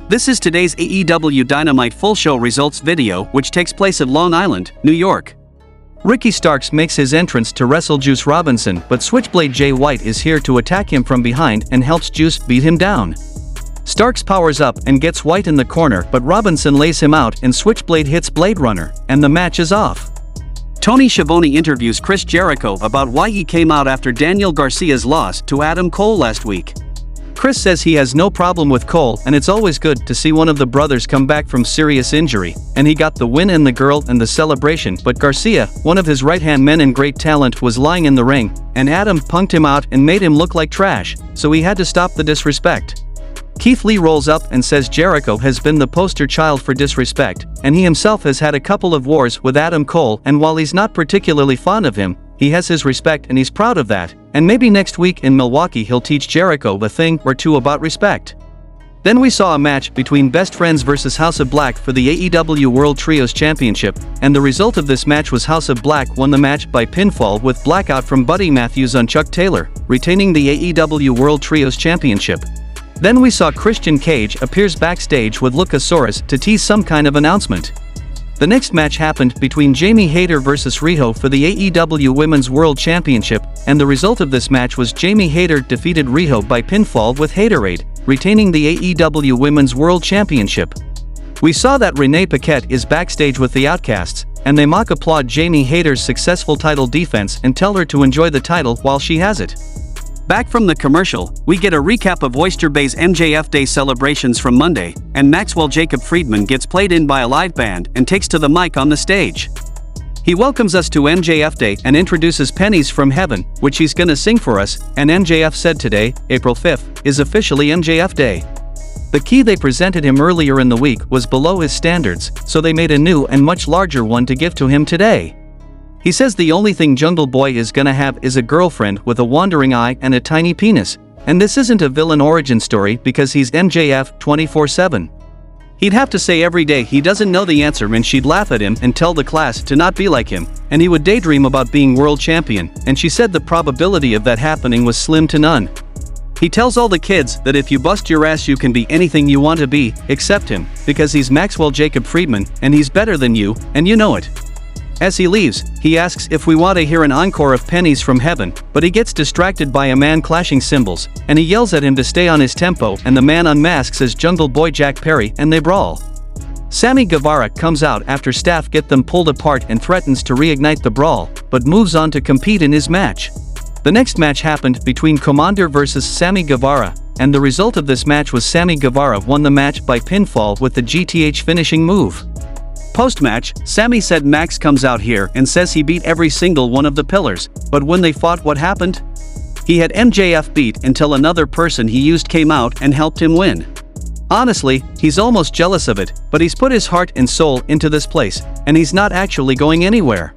This is today's AEW Dynamite full show results video, which takes place at Long Island, New York. Ricky Starks makes his entrance to wrestle Juice Robinson, but Switchblade Jay White is here to attack him from behind and helps Juice beat him down. Starks powers up and gets White in the corner, but Robinson lays him out and Switchblade hits Blade Runner, and the match is off. Tony Schiavone interviews Chris Jericho about why he came out after Daniel Garcia's loss to Adam Cole last week. Chris says he has no problem with Cole and it's always good to see one of the brothers come back from serious injury, and he got the win and the girl and the celebration, but Garcia, one of his right-hand men and great talent, was lying in the ring, and Adam punked him out and made him look like trash, so he had to stop the disrespect. Keith Lee rolls up and says Jericho has been the poster child for disrespect, and he himself has had a couple of wars with Adam Cole, and while he's not particularly fond of him, he has his respect and he's proud of that, and maybe next week in Milwaukee he'll teach Jericho a thing or two about respect. Then we saw a match between Best Friends vs House of Black for the AEW World Trios Championship, and the result of this match was House of Black won the match by pinfall with blackout from Buddy Matthews on Chuck Taylor, retaining the AEW World Trios Championship. Then we saw Christian Cage appears backstage with Luchasaurus to tease some kind of announcement. The next match happened between Jamie Hayter vs Riho for the AEW Women's World Championship, and the result of this match was Jamie Hayter defeated Riho by pinfall with Haterade, retaining the AEW Women's World Championship. We saw that Renee Paquette is backstage with the Outcasts, and they mock applaud Jamie Hayter's successful title defense and tell her to enjoy the title while she has it. Back from the commercial, we get a recap of Oyster Bay's MJF Day celebrations from Monday, and Maxwell Jacob Friedman gets played in by a live band and takes to the mic on the stage. He welcomes us to MJF Day and introduces Pennies from Heaven, which he's gonna sing for us, and MJF said today, April 5th, is officially MJF Day. The key they presented him earlier in the week was below his standards, so they made a new and much larger one to give to him today. He says the only thing Jungle Boy is gonna have is a girlfriend with a wandering eye and a tiny penis, and this isn't a villain origin story because he's MJF 24/7. He'd have to say every day he doesn't know the answer and she'd laugh at him and tell the class to not be like him, and he would daydream about being world champion, and she said the probability of that happening was slim to none. He tells all the kids that if you bust your ass you can be anything you want to be, except him, because he's Maxwell Jacob Friedman, and he's better than you, and you know it. As he leaves, he asks if we want to hear an encore of Pennies from Heaven, but he gets distracted by a man clashing cymbals, and he yells at him to stay on his tempo, and the man unmasks as Jungle Boy Jack Perry, and they brawl. Sammy Guevara comes out after staff get them pulled apart and threatens to reignite the brawl, but moves on to compete in his match. The next match happened between Commander vs Sammy Guevara, and the result of this match was Sammy Guevara won the match by pinfall with the GTH finishing move. Post-match, Sammy said Max comes out here and says he beat every single one of the pillars, but when they fought, what happened? He had MJF beat until another person he used came out and helped him win. Honestly, he's almost jealous of it, but he's put his heart and soul into this place, and he's not actually going anywhere.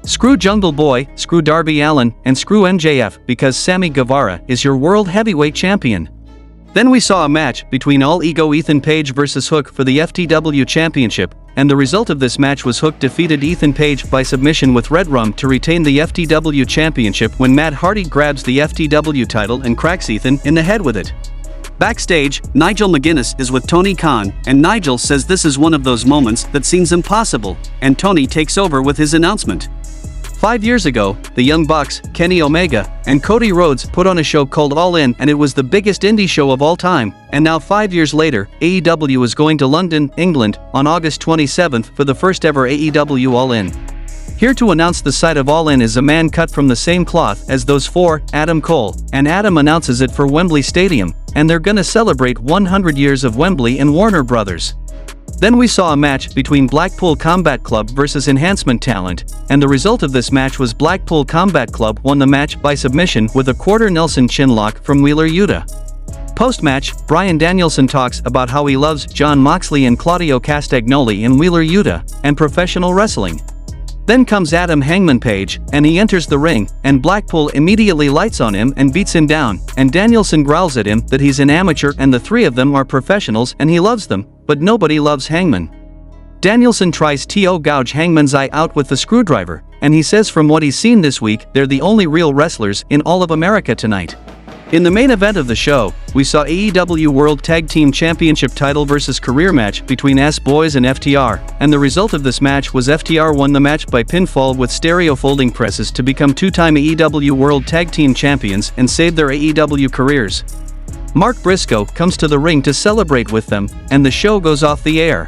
Screw Jungle Boy, screw Darby Allin, and screw MJF because Sammy Guevara is your World Heavyweight Champion. Then we saw a match between All Ego Ethan Page vs Hook for the FTW Championship, and the result of this match was Hook defeated Ethan Page by submission with Red Rum to retain the FTW Championship when Matt Hardy grabs the FTW title and cracks Ethan in the head with it. Backstage, Nigel McGuinness is with Tony Khan, and Nigel says this is one of those moments that seems impossible, and Tony takes over with his announcement. 5 years ago, the Young Bucks, Kenny Omega, and Cody Rhodes put on a show called All In, and it was the biggest indie show of all time, and now 5 years later, AEW is going to London, England, on August 27th for the first ever AEW All In. Here to announce the site of All In is a man cut from the same cloth as those four, Adam Cole, and Adam announces it for Wembley Stadium, and they're gonna celebrate 100 years of Wembley and Warner Brothers. Then we saw a match between Blackpool Combat Club vs Enhancement Talent, and the result of this match was Blackpool Combat Club won the match by submission with a quarter Nelson chinlock from Wheeler Yuta. Post-match, Bryan Danielson talks about how he loves Jon Moxley and Claudio Castagnoli in Wheeler Yuta, and professional wrestling. Then comes Adam Hangman Page, and he enters the ring, and Blackpool immediately lights on him and beats him down, and Danielson growls at him that he's an amateur and the three of them are professionals and he loves them, but nobody loves Hangman. Danielson tries to gouge Hangman's eye out with the screwdriver, and he says from what he's seen this week, they're the only real wrestlers in all of America tonight. In the main event of the show, we saw AEW World Tag Team Championship title versus career match between S-Boys and FTR, and the result of this match was FTR won the match by pinfall with stereo folding presses to become two-time AEW World Tag Team Champions and save their AEW careers. Mark Briscoe comes to the ring to celebrate with them, and the show goes off the air.